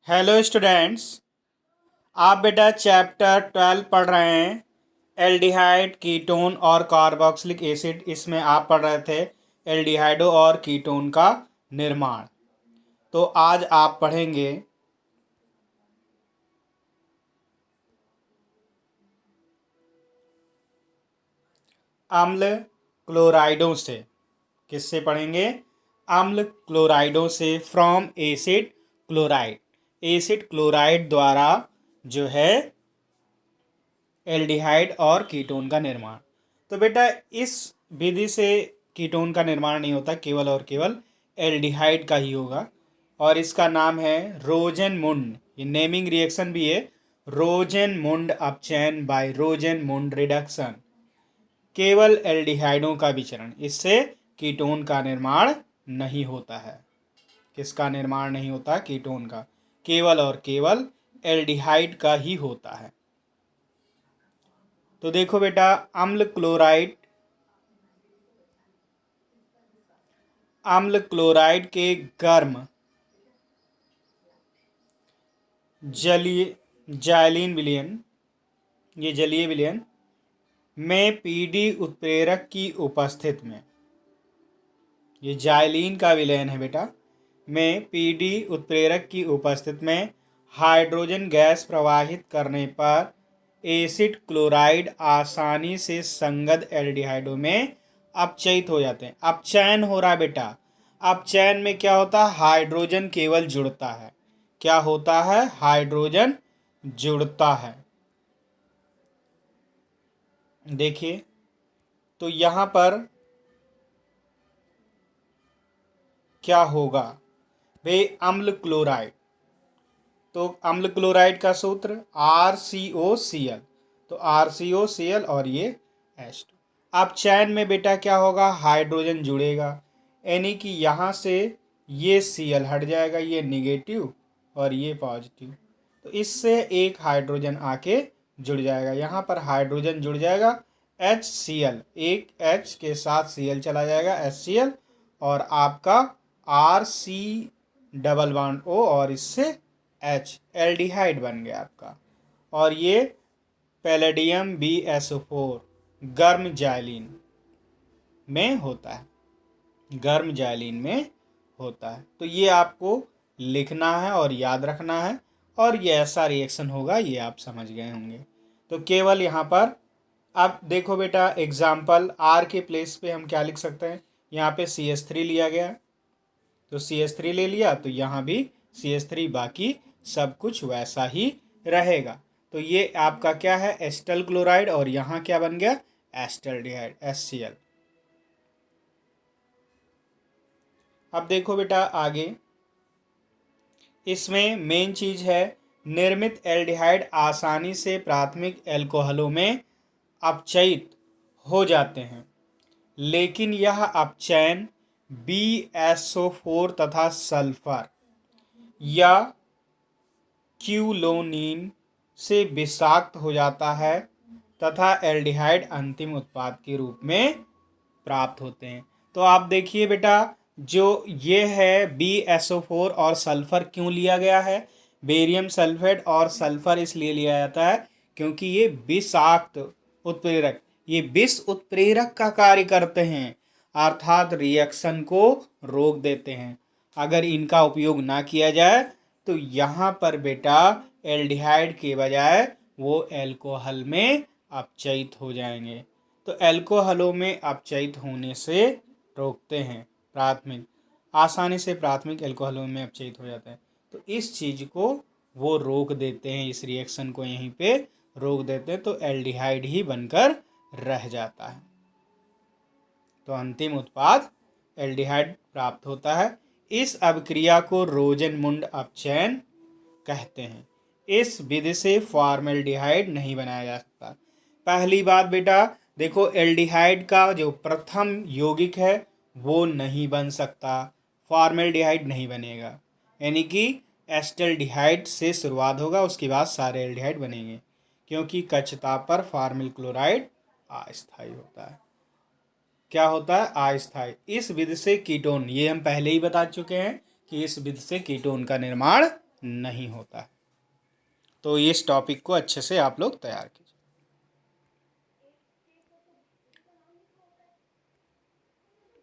Hello students. आप बेटा chapter 12 पढ़ रहे हैं। एल्डिहाइड, कीटोन और कार्बोक्सिलिक एसिड। इसमें आप पढ़ रहे थे एल्डिहाइडो और कीटोन का निर्माण। तो आज आप पढ़ेंगे अम्ल क्लोराइडों से। किससे पढ़ेंगे? अम्ल क्लोराइडों से। From acid chloride. Acid chloride द्वारा जो है एल्डिहाइड और कीटोन का निर्माण। तो बेटा इस विधि से कीटोन का निर्माण नहीं होता, केवल और केवल एल्डिहाइड का ही होगा। और इसका नाम है रोजेनमुंड। ये नेमिंग रिएक्शन भी है, रोजेनमुंड अपचयन बाय रोजेनमुंड रिडक्शन। केवल एल्डिहाइडों का विचरण, इससे कीटोन का निर्माण नहीं होता है। किसका निर्माण नहीं होता? कीटोन का। केवल और केवल एल्डिहाइड का ही होता है। तो देखो बेटा, अम्ल क्लोराइड के गर्म जलीय जाइलिन विलयन, ये जलीय विलयन में पीडी उत्प्रेरक की उपस्थिति में, ये जाइलिन का विलयन है बेटा, में पीडी उत्प्रेरक की उपस्थिति में हाइड्रोजन गैस प्रवाहित करने पर एसिड क्लोराइड आसानी से संगत एल्डिहाइडों में अपचयित हो जाते हैं। अपचयन हो रहा है बेटा। अपचयन में क्या होता है? हाइड्रोजन केवल जुड़ता है। क्या होता है? हाइड्रोजन जुड़ता है। देखिए, तो यहां पर क्या होगा वे? अम्ल क्लोराइड, तो अम्ल क्लोराइड का सूत्र RCOCl, तो RCOCl और ये H2। अब चयन में बेटा क्या होगा? हाइड्रोजन जुड़ेगा, यानी कि यहाँ से ये Cl हट जाएगा, ये निगेटिव और ये पॉजिटिव। तो इससे एक हाइड्रोजन आके जुड़ जाएगा, यहाँ पर हाइड्रोजन जुड़ जाएगा HCl, एक H के साथ Cl चला जाएगा HCl, और आपका RC डबल बॉन्ड O और इससे H, एल्डिहाइड बन गया आपका। और ये पैलेडियम BSO4 गर्म जाइलिन में होता है, गर्म जाइलिन में होता है। तो ये आपको लिखना है और याद रखना है, और ये ऐसा रिएक्शन होगा, ये आप समझ गए होंगे। तो केवल यहाँ पर अब देखो बेटा, एग्जाम्पल R के प्लेस पे हम क्या लिख सकते हैं? यहाँ पे CH3 लिया गया, तो CH3 ले लिया, तो यहाँ भी CH3, बाकी सब कुछ वैसा ही रहेगा। तो ये आपका क्या है? एस्टल क्लोराइड, और यहाँ क्या बन गया? Acetaldehyde HCl। अब देखो बेटा आगे, इसमें मेन चीज है निर्मित एल्डिहाइड आसानी से प्राथमिक एल्कोहलों में अपचयित हो जाते हैं, लेकिन यह अपचयन BSO4 तथा सल्फर या क्यूलोनीन से विषाक्त हो जाता है तथा एल्डिहाइड अंतिम उत्पाद के रूप में प्राप्त होते हैं। तो आप देखिए बेटा, जो ये है BSO4 और सल्फर क्यों लिया गया है? बेरियम सल्फेट और सल्फर इसलिए लिया जाता है क्योंकि ये विषाक्त उत्प्रेरक, ये विष उत्प्रेरक का कार्य करते हैं, अर्थात रिएक्शन को रोक देते हैं। अगर इनका उपयोग ना किया जाए तो यहाँ पर बेटा एल्डिहाइड के बजाय वो एल्कोहल में अपचयित हो जाएंगे। तो एल्कोहलों में अपचयित होने से रोकते हैं, प्राथमिक आसानी से प्राथमिक एल्कोहलों में अपचयित हो जाते हैं। तो इस चीज़ को वो रोक देते हैं, इस रिएक्शन को यहीं पे रोक देते हैं, तो एल्डिहाइड ही बनकर रह जाता है। तो अंतिम उत्पाद एल्डिहाइड प्राप्त होता है। इस अभिक्रिया को रोजेनमुंड अपचयन कहते हैं। इस विधि से फॉर्मेल्डिहाइड नहीं बनाया जा सकता। पहली बात बेटा देखो, एल्डिहाइड का जो प्रथम यौगिक है वो नहीं बन सकता, फॉर्मेल्डिहाइड नहीं बनेगा, यानी कि एस्टल्डिहाइड से शुरुआत होगा, उसके बाद सारे एल्डिहाइड बनेंगे, क्योंकि कक्षता पर फॉर्मिल क्लोराइड अस्थायी होता है। क्या होता है? अस्थायी। इस विधि से कीटोन, ये हम पहले ही बता चुके हैं कि इस विधि से कीटोन का निर्माण नहीं होता है। तो इस टॉपिक को अच्छे से आप लोग तैयार कीजिए।